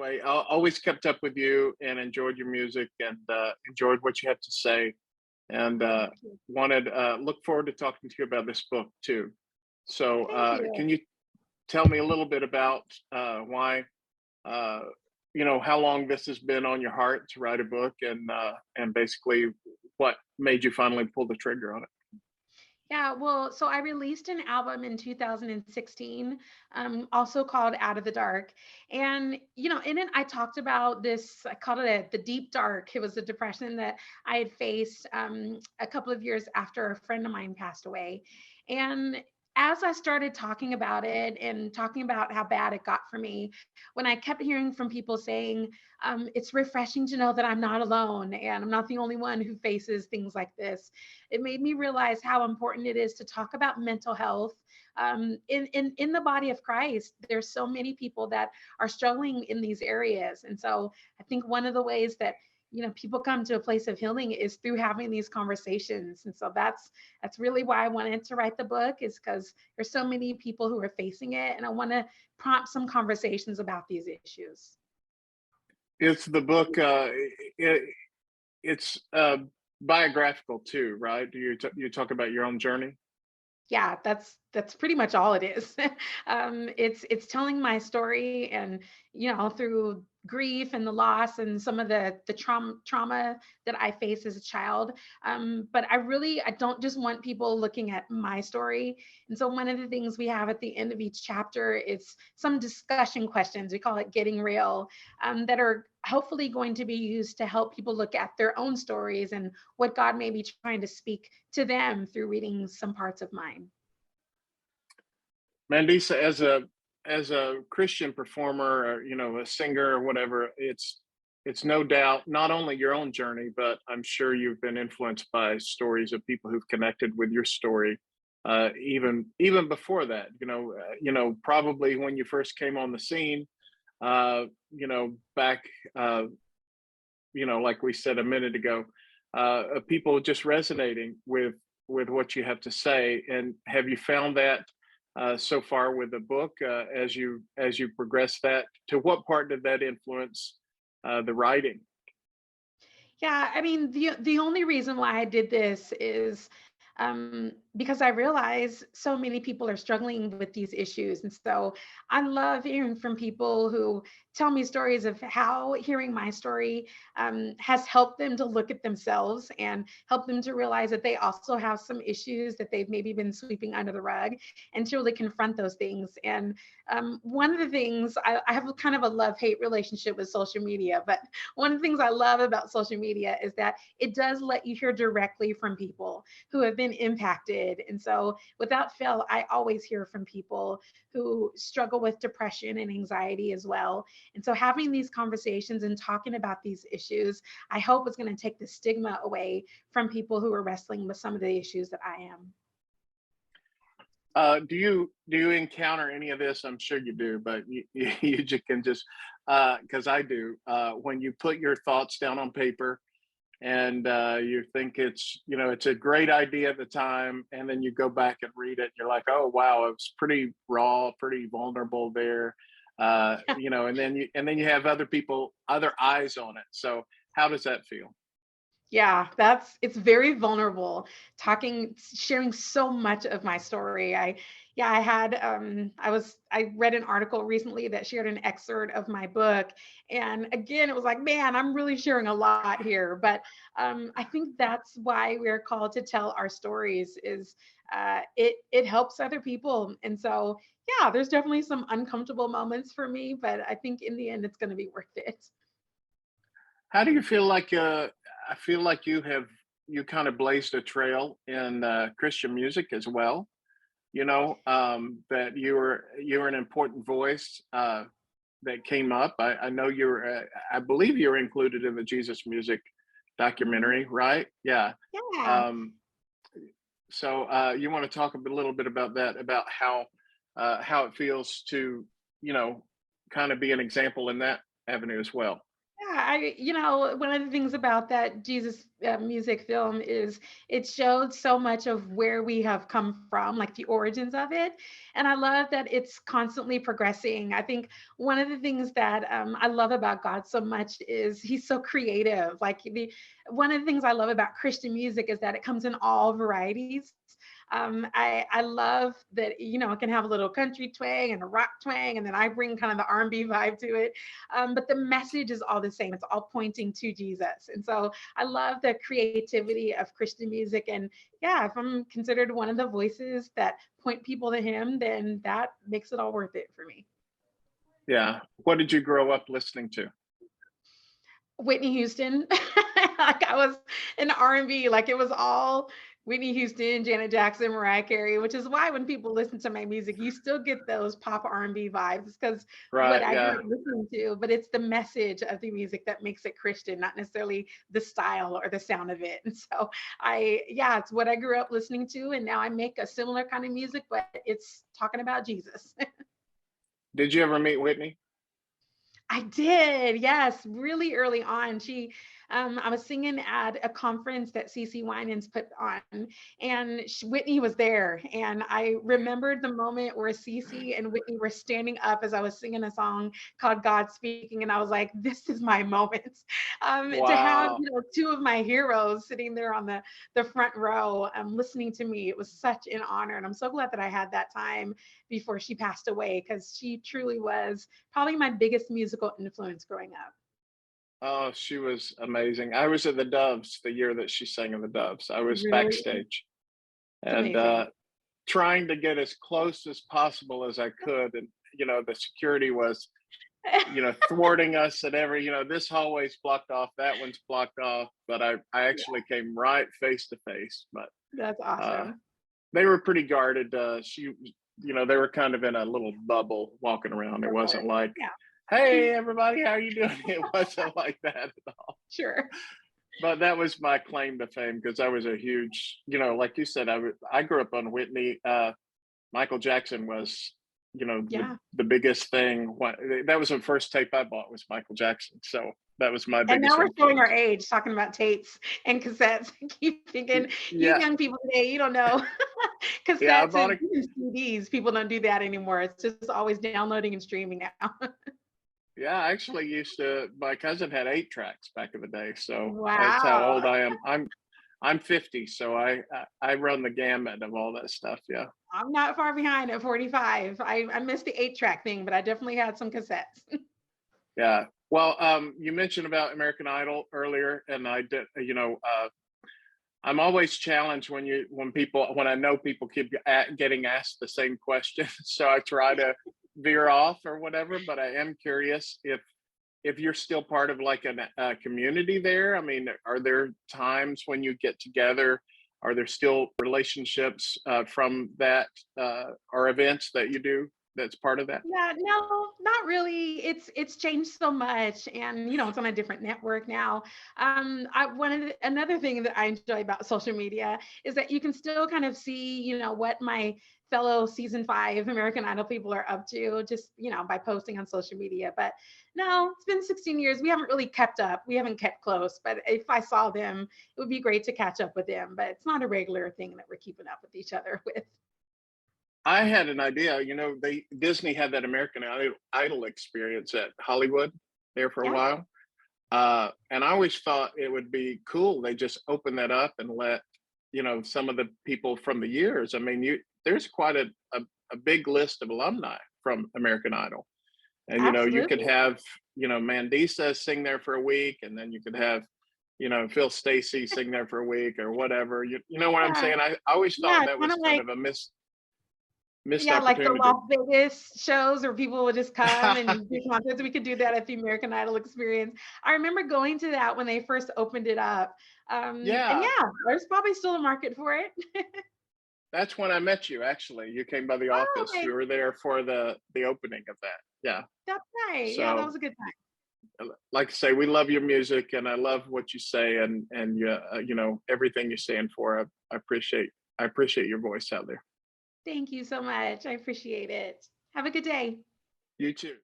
anyway, I always kept up with you and enjoyed your music and enjoyed what you had to say. And Thank you. wanted look forward to talking to you about this book too. So, Thank you. can you tell me a little bit about why, uh, how long this has been on your heart to write a book, and basically what made you finally pull the trigger on it? Yeah, well, so I released an album in 2016, also called Out of the Dark. And, in it, I talked about this, I called it the deep dark. It was a depression that I had faced a couple of years after a friend of mine passed away. And as I started talking about it and talking about how bad it got for me, when I kept hearing from people saying, it's refreshing to know that I'm not alone and I'm not the only one who faces things like this, it made me realize how important it is to talk about mental health in the body of Christ. There's so many people that are struggling in these areas, and so I think one of the ways that people come to a place of healing is through having these conversations. And so that's really why I wanted to write the book, is because there's so many people who are facing it, and I want to prompt some conversations about these issues. It's the book. It, it's biographical too, right? Do you talk about your own journey? Yeah, that's pretty much all it is. It's telling my story, and through grief and the loss and some of the trauma that I faced as a child. But I don't just want people looking at my story. And so one of the things we have at the end of each chapter is some discussion questions. We call it Getting Real, that are hopefully going to be used to help people look at their own stories and what God may be trying to speak to them through reading some parts of mine. Mandisa, as a Christian performer, or a singer or whatever, it's no doubt not only your own journey, but I'm sure you've been influenced by stories of people who've connected with your story, even before that. Probably when you first came on the scene, back, like we said a minute ago, people just resonating with what you have to say. And have you found that so far with the book, as you progress that? To what part did that influence the writing? Yeah, I mean, the only reason why I did this is because I realize so many people are struggling with these issues. And so I love hearing from people who tell me stories of how hearing my story has helped them to look at themselves and help them to realize that they also have some issues that they've maybe been sweeping under the rug, and to really confront those things. And one of the things, I have kind of a love-hate relationship with social media, but one of the things I love about social media is that it does let you hear directly from people who have been impacted. And so without fail, I always hear from people who struggle with depression and anxiety as well. And so having these conversations and talking about these issues, I hope is going to take the stigma away from people who are wrestling with some of the issues that I am. Do you encounter any of this? I'm sure you do, but you just can just, because I do. When you put your thoughts down on paper, and you think it's a great idea at the time, and then you go back and read it, and you're like, oh wow, it was pretty raw, pretty vulnerable there. And then you have other eyes on it. So how does that feel? Yeah, it's very vulnerable, talking, sharing so much of my story. Yeah, I read an article recently that shared an excerpt of my book. And again, it was like, man, I'm really sharing a lot here. But I think that's why we're called to tell our stories, is it helps other people. And so, yeah, there's definitely some uncomfortable moments for me, but I think in the end, it's going to be worth it. How do you feel like? I feel like you kind of blazed a trail in Christian music as well. That you were an important voice that came up. I know I believe you were included in the Jesus Music documentary, right? Yeah. Yeah. Um, so you want to talk little bit about that, about how it feels to you know kind of be an example in that avenue as well. One of the things about that Jesus music film is it showed so much of where we have come from, like the origins of it. And I love that it's constantly progressing. I think one of the things that I love about God so much is he's so creative. One of the things I love about Christian music is that it comes in all varieties. I love that it can have a little country twang and a rock twang, and then I bring kind of the R&B vibe to it. But the message is all the same. It's all pointing to Jesus, and so I love the creativity of Christian music. And yeah, if I'm considered one of the voices that point people to Him, then that makes it all worth it for me. Yeah. What did you grow up listening to? Whitney Houston. Like I was in R&B, like it was all Whitney Houston, Janet Jackson, Mariah Carey, which is why when people listen to my music, you still get those pop R&B vibes because what Right. I grew Yeah. up listening to, but it's the message of the music that makes it Christian, not necessarily the style or the sound of it. And so yeah, it's what I grew up listening to. And now I make a similar kind of music, but it's talking about Jesus. Did you ever meet Whitney? I did, yes, really early on. I was singing at a conference that CC Winans put on, and Whitney was there. And I remembered the moment where CC and Whitney were standing up as I was singing a song called God Speaking. And I was like, this is my moment. To have, Wow. two of my heroes sitting there on the front row, listening to me, it was such an honor. And I'm so glad that I had that time before she passed away because she truly was probably my biggest musical influence growing up. Oh, she was amazing. I was at the Doves the year that she sang in the Doves. I was Really, backstage it's and amazing. trying to get as close as possible as I could. And, the security was, thwarting us at every, this hallway's blocked off, that one's blocked off. But I Yeah, actually came right face to face. But that's uh, awesome. they were pretty guarded. They were kind of in a little bubble walking around. It Okay. wasn't like, Yeah, hey, everybody, how are you doing? It wasn't like that at all. sure. But that was my claim to fame because I was a huge, like you said, I grew up on Whitney. Michael Jackson was, Yeah. the biggest thing. That was the first tape I bought was Michael Jackson. So that was my And now biggest we're showing our influence. age, talking about tapes and cassettes. I keep thinking, you Yeah, young people today, you don't know yeah, I cassettes bought and a even CDs. People don't do that anymore. It's just always downloading and streaming now. Yeah, I actually used to. My cousin had 8 tracks back in the day, so that's how Wow. old I am. I'm 50, so I run the gamut of all that stuff. Yeah, I'm not far behind at 45. I missed the 8-track thing, but I definitely had some cassettes. yeah. Well, you mentioned about American Idol earlier, and I did. I'm always challenged when I know people keep getting asked the same question, so I try to veer off or whatever. But I am curious if you're still part of like a community there. I mean, are there times when you get together? Are there still relationships from that or events that you do that's part of that? Yeah, no, not really. It's changed so much, and it's on a different network now. Another thing that I enjoy about social media is that you can still kind of see, what my fellow season 5 American Idol people are up to, just by posting on social media. But no, it's been 16 years. We haven't really kept up. We haven't kept close. But if I saw them, it would be great to catch up with them. But it's not a regular thing that we're keeping up with each other with. I had an idea. They Disney had that American Idol experience at Hollywood there for a Yeah, while, and I always thought it would be cool. They just open that up and let some of the people from the years. I mean, there's quite a big list of alumni from American Idol, and you could absolutely. have Mandisa sing there for a week, and then you could have Phil Stacy sing there for a week or whatever. You know what I'm Yeah, saying? I always thought yeah, that kind was of kind like of a missed yeah, like the opportunity. Las Vegas shows where people would just come and do concerts. We could do that at the American Idol experience. I remember going to that when they first opened it up. And Yeah, yeah, there's probably still a market for it. that's when I met you. Actually, you came by the Oh, office. okay. You were there for the opening of that. Yeah. That's right. Yeah, that was So, a good time. like I say, we love your music, and I love what you say, and everything you stand for. I appreciate your voice out there. Thank you so much. I appreciate it. Have a good day. You too.